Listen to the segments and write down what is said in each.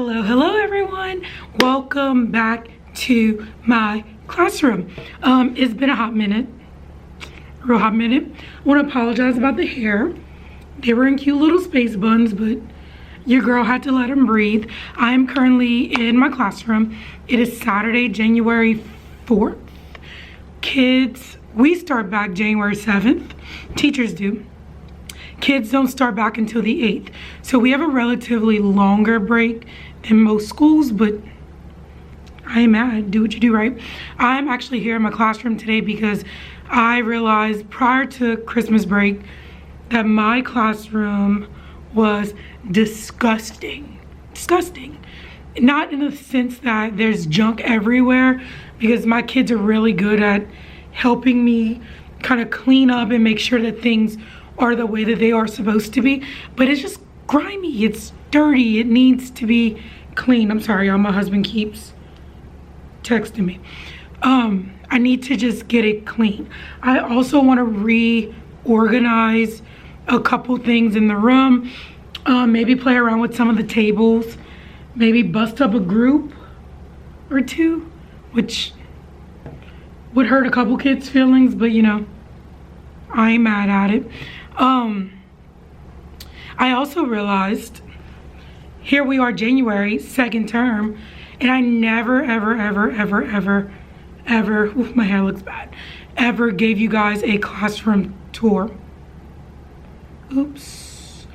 Hello everyone, welcome back to my classroom. It's been a hot minute, real hot minute. I want to apologize about the hair. They were in cute little space buns, but your girl had to let them breathe. I am currently in my classroom. It is Saturday, January 4th. Kids, we start back January 7th. Teachers do. Kids don't start back until the 8th. So we have a relatively longer break than most schools, but I ain't mad. Do what you do, right? I'm actually here in my classroom today because I realized prior to Christmas break that my classroom was disgusting. Disgusting. Not in the sense that there's junk everywhere, because my kids are really good at helping me kind of clean up and make sure that things are the way that they are supposed to be, but it's just grimy, it's dirty, it needs to be clean. I'm sorry y'all, my husband keeps texting me. I need to just get it clean. I also want to reorganize a couple things in the room, maybe play around with some of the tables, maybe bust up a group or two, which would hurt a couple kids' feelings, but you know, I ain't mad at it. I also realized, here we are, January, second term, and I never, ever, oof, my hair looks bad, ever gave you guys a classroom tour. Oops.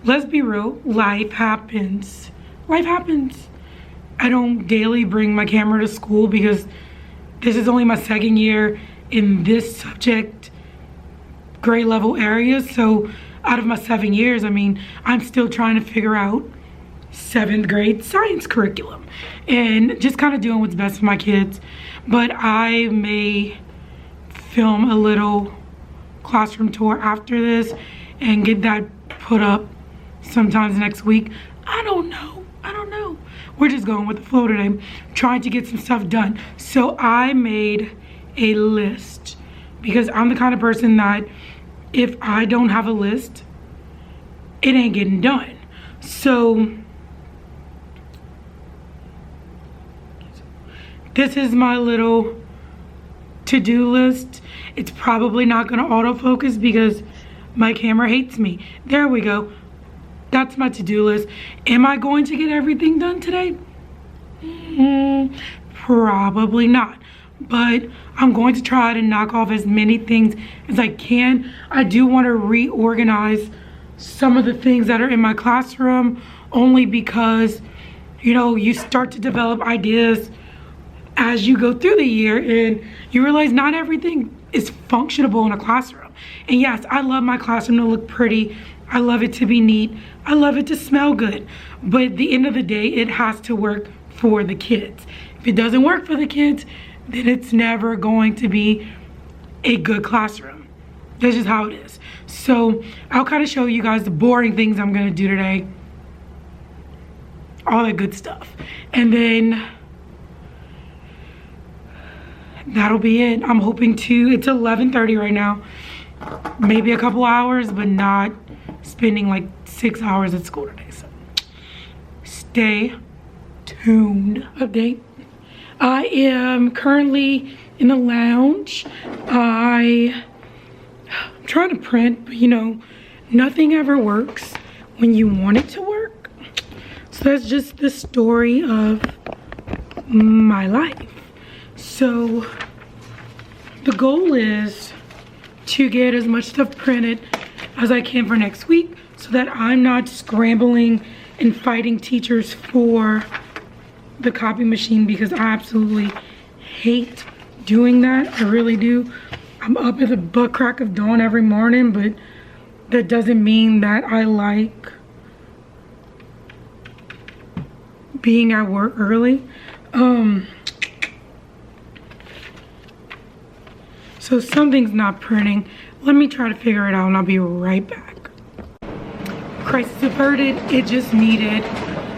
Let's be real, life happens. Life happens. I don't daily bring my camera to school because this is only my second year in this subject grade level area. So out of my 7 years, I mean, I'm still trying to figure out 7th grade science curriculum and just kind of doing what's best for my kids. But I may film a little classroom tour after this and get that put up sometimes next week. I don't know. We're just going with the flow today, trying to get some stuff done. So I made a list because I'm the kind of person that if I don't have a list, it ain't getting done. So this is my little to-do list. It's probably not gonna autofocus because my camera hates me. There we go. That's my to-do list. Am I going to get everything done today? Probably not. But I'm going to try to knock off as many things as I can. I do want to reorganize some of the things that are in my classroom, only because, you know, you start to develop ideas as you go through the year and you realize not everything is functionable in a classroom. And yes, I love my classroom to look pretty. I love it to be neat. I love it to smell good. But at the end of the day, it has to work for the kids. If it doesn't work for the kids, then it's never going to be a good classroom. That's just how it is. So I'll kind of show you guys the boring things I'm gonna do today. All that good stuff. And then that'll be it. I'm hoping to, it's 11:30 right now. Maybe a couple hours, but not spending like 6 hours at school today. So stay tuned. Update. I am currently in the lounge. I'm trying to print, but you know, nothing ever works when you want it to work. So that's just the story of my life. So the goal is to get as much stuff printed as I can for next week so that I'm not scrambling and fighting teachers for the copy machine, because I absolutely hate doing that. I really do. I'm up at the butt crack of dawn every morning, but that doesn't mean that I like being at work early. So something's not printing. Let me try to figure it out and I'll be right back. Crisis averted. It just needed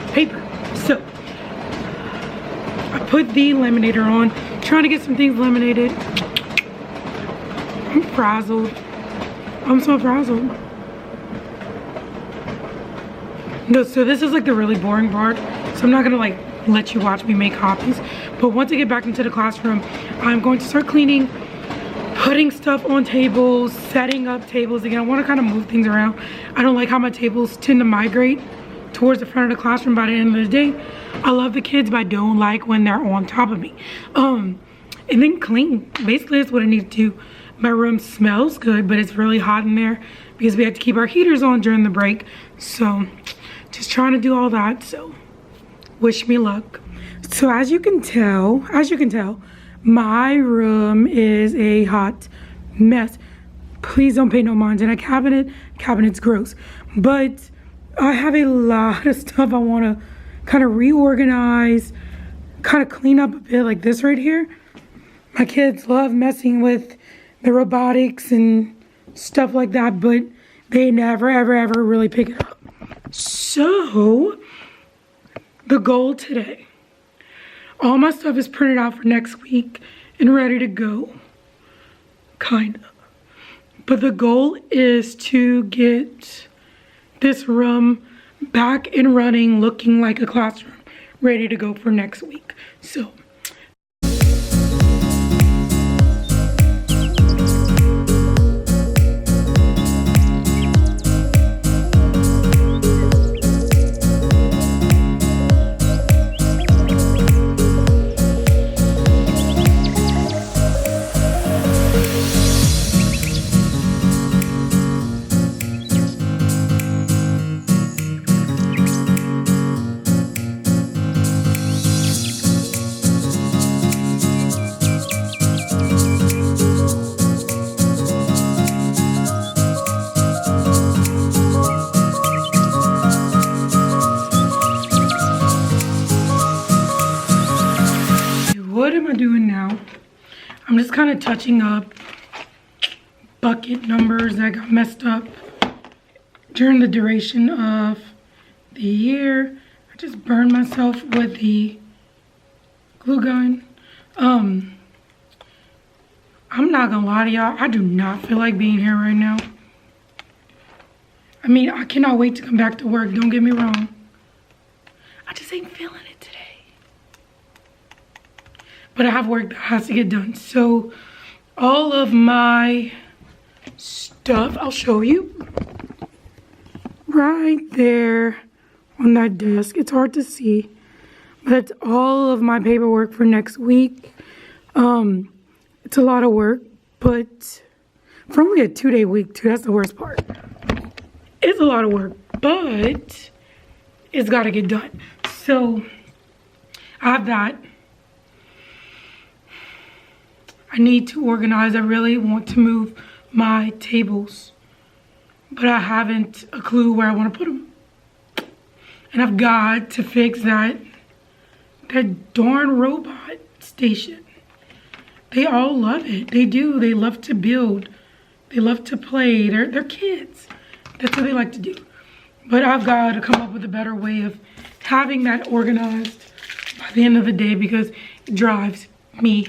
paper. So I put the laminator on, trying to get some things laminated. I'm frazzled. I'm so frazzled. No, so this is like the really boring part. So I'm not gonna like let you watch me make copies. But once I get back into the classroom, I'm going to start cleaning, putting stuff on tables, setting up tables again. I want to kind of move things around. I don't like how my tables tend to migrate towards the front of the classroom by the end of the day. I love the kids, but I don't like when they're on top of me. And then clean. Basically, that's what I need to do. My room smells good, but it's really hot in there because we have to keep our heaters on during the break. So just trying to do all that. So wish me luck. So as you can tell, my room is a hot mess. Please don't pay no mind. And a cabinet's gross. But I have a lot of stuff I want to kind of reorganize, kind of clean up a bit, like this right here. My kids love messing with the robotics and stuff like that, but they never, ever, ever really pick it up. So the goal today, all my stuff is printed out for next week and ready to go, kind of. But the goal is to get this room back and running, looking like a classroom, ready to go for next week. So what am I doing now? I'm just kind of touching up bucket numbers that got messed up during the duration of the year. I just burned myself with the glue gun. I'm not gonna lie to y'all, I do not feel like being here right now. I mean, I cannot wait to come back to work, don't get me wrong. I just ain't feeling it today. But I have work that has to get done. So all of my stuff, I'll show you. Right there on that desk. It's hard to see. But that's all of my paperwork for next week. It's a lot of work. But for only a 2-day week too, that's the worst part. It's a lot of work. But it's got to get done. So I have that. I need to organize. I really want to move my tables, but I haven't a clue where I want to put them. And I've got to fix that darn robot station. They all love it. They do. They love to build. They love to play. They're kids. That's what they like to do. But I've got to come up with a better way of having that organized by the end of the day because it drives me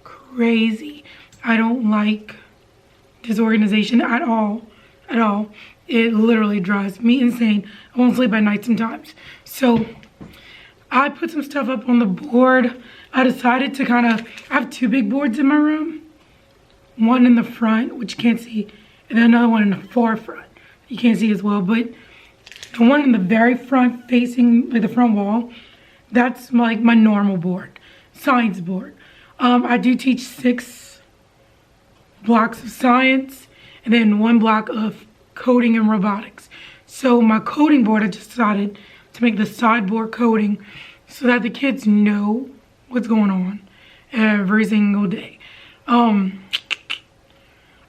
crazy. I don't like disorganization at all. It literally drives me insane. I won't sleep at night sometimes. So I put some stuff up on the board. I decided to I have 2 big boards in my room. One in the front, which you can't see, and then another one in the far front. You can't see as well, but the one in the very front facing like the front wall, that's like my normal board, science board. I do teach 6 blocks of science and then 1 block of coding and robotics. So my coding board, I just decided to make the sideboard coding so that the kids know what's going on every single day. I'm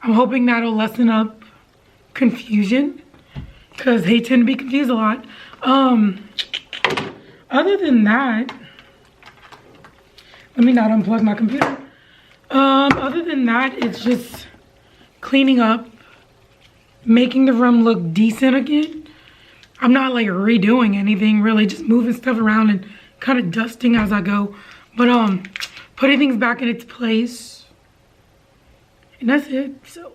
hoping that'll lessen up confusion because they tend to be confused a lot. Other than that, let me not unplug my computer. Other than that, it's just cleaning up, making the room look decent again. I'm not like redoing anything really, just moving stuff around and kind of dusting as I go. But putting things back in its place. And that's it. So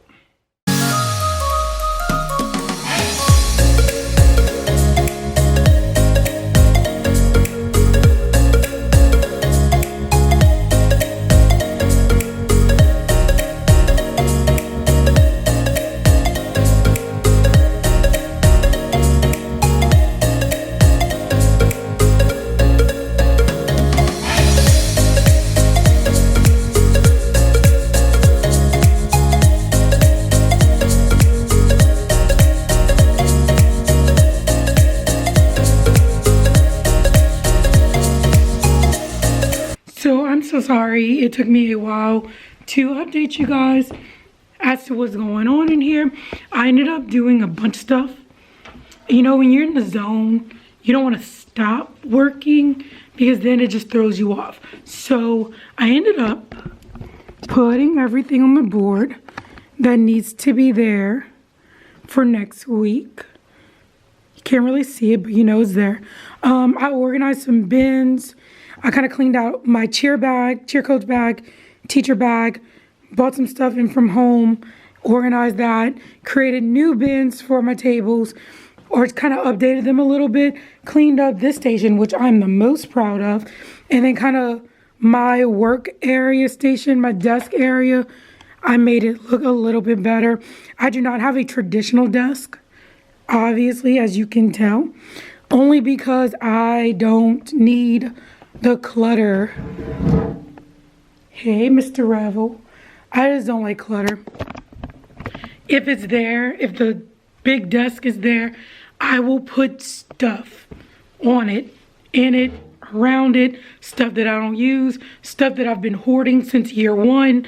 sorry it took me a while to update you guys as to what's going on in here. I ended up doing a bunch of stuff. You know, when you're in the zone, you don't want to stop working because then it just throws you off. So I ended up putting everything on the board that needs to be there for next week. You can't really see it, but you know it's there. I organized some bins. I kind of cleaned out my cheer coach bag, teacher bag, bought some stuff in from home, organized that, created new bins for my tables, or kind of updated them a little bit, cleaned up this station, which I'm the most proud of, and then kind of my work area station, my desk area, I made it look a little bit better. I do not have a traditional desk, obviously, as you can tell, only because I don't need the clutter. Hey, Mr. Revel. I just don't like clutter. If it's there, if the big desk is there, I will put stuff on it, in it, around it, stuff that I don't use, stuff that I've been hoarding since year one.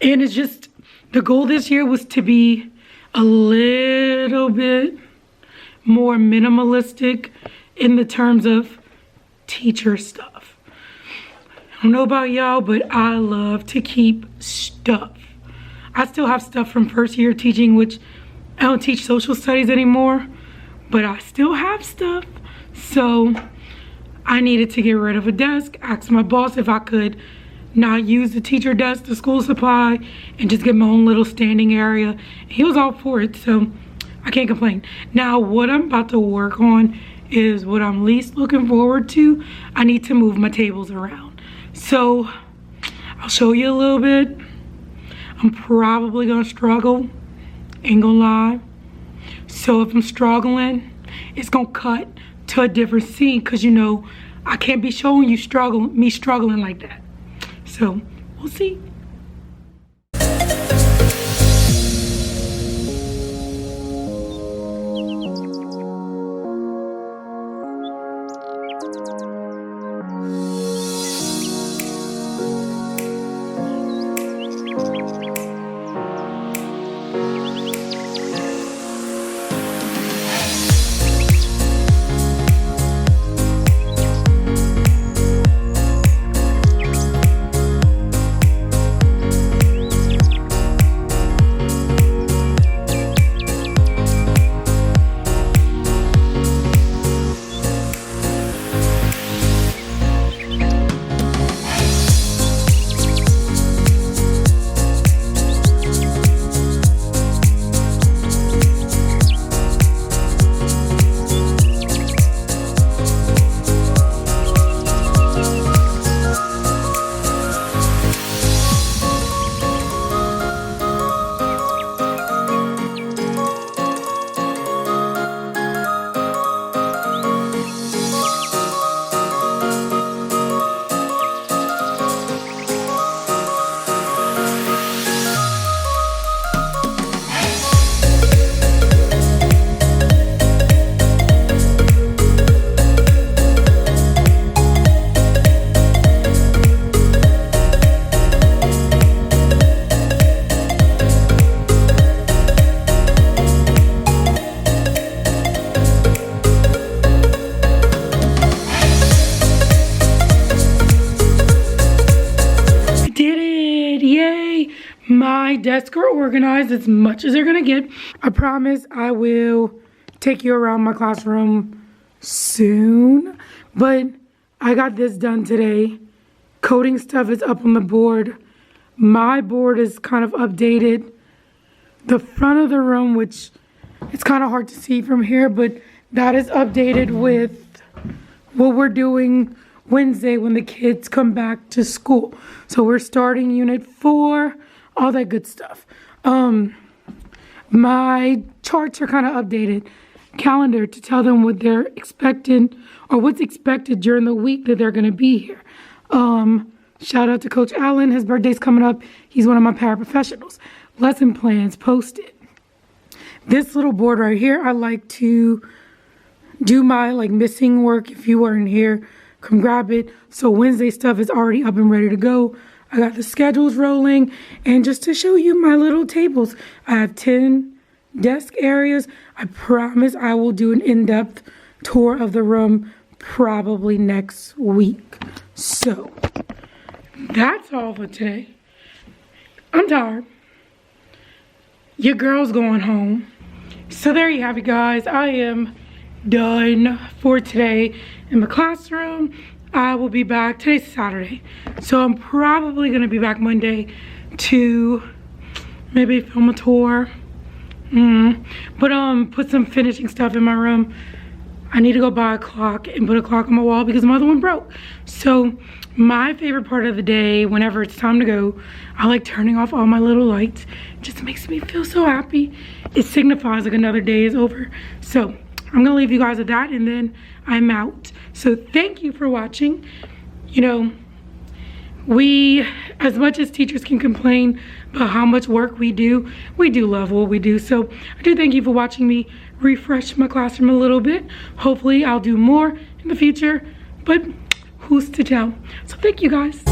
And it's just, the goal this year was to be a little bit more minimalistic in the terms of teacher stuff. I don't know about y'all, but I love to keep stuff. I still have stuff from first year teaching, which I don't teach social studies anymore, but I still have stuff. So I needed to get rid of a desk. Asked my boss if I could not use the teacher desk, the school supply, and just get my own little standing area. He was all for it, so I can't complain. Now, what I'm about to work on is what I'm least looking forward to. I need to move my tables around. So I'll show you a little bit. I'm probably gonna struggle, ain't gonna lie. So if I'm struggling, it's gonna cut to a different scene, because you know, I can't be showing you me struggling like that. So we'll see. My desks are organized as much as they're gonna get. I promise I will take you around my classroom soon. But I got this done today. Coding stuff is up on the board. My board is kind of updated. The front of the room, which it's kind of hard to see from here, but that is updated with what we're doing Wednesday when the kids come back to school. So we're starting unit 4, all that good stuff. My charts are kind of updated. Calendar to tell them what they're expecting or what's expected during the week that they're going to be here. Shout out to Coach Allen. His birthday's coming up. He's one of my paraprofessionals. Lesson plans posted. This little board right here, I like to do my missing work. If you weren't here, come grab it. So Wednesday stuff is already up and ready to go. I got the schedules rolling, and just to show you my little tables. I have 10 desk areas. I promise I will do an in-depth tour of the room probably next week. So that's all for today. I'm tired. Your girl's going home. So there you have it, guys. I am done for today in my classroom. I will be back. Today's Saturday, so I'm probably gonna be back Monday to maybe film a tour. But put some finishing stuff in my room. I need to go buy a clock and put a clock on my wall because my other one broke. So my favorite part of the day, whenever it's time to go, I like turning off all my little lights. It just makes me feel so happy. It signifies like another day is over. So I'm gonna leave you guys with that, and then I'm out. So thank you for watching. You know, we, as much as teachers can complain about how much work we do love what we do. So I do thank you for watching me refresh my classroom a little bit. Hopefully I'll do more in the future, but who's to tell? So thank you, guys.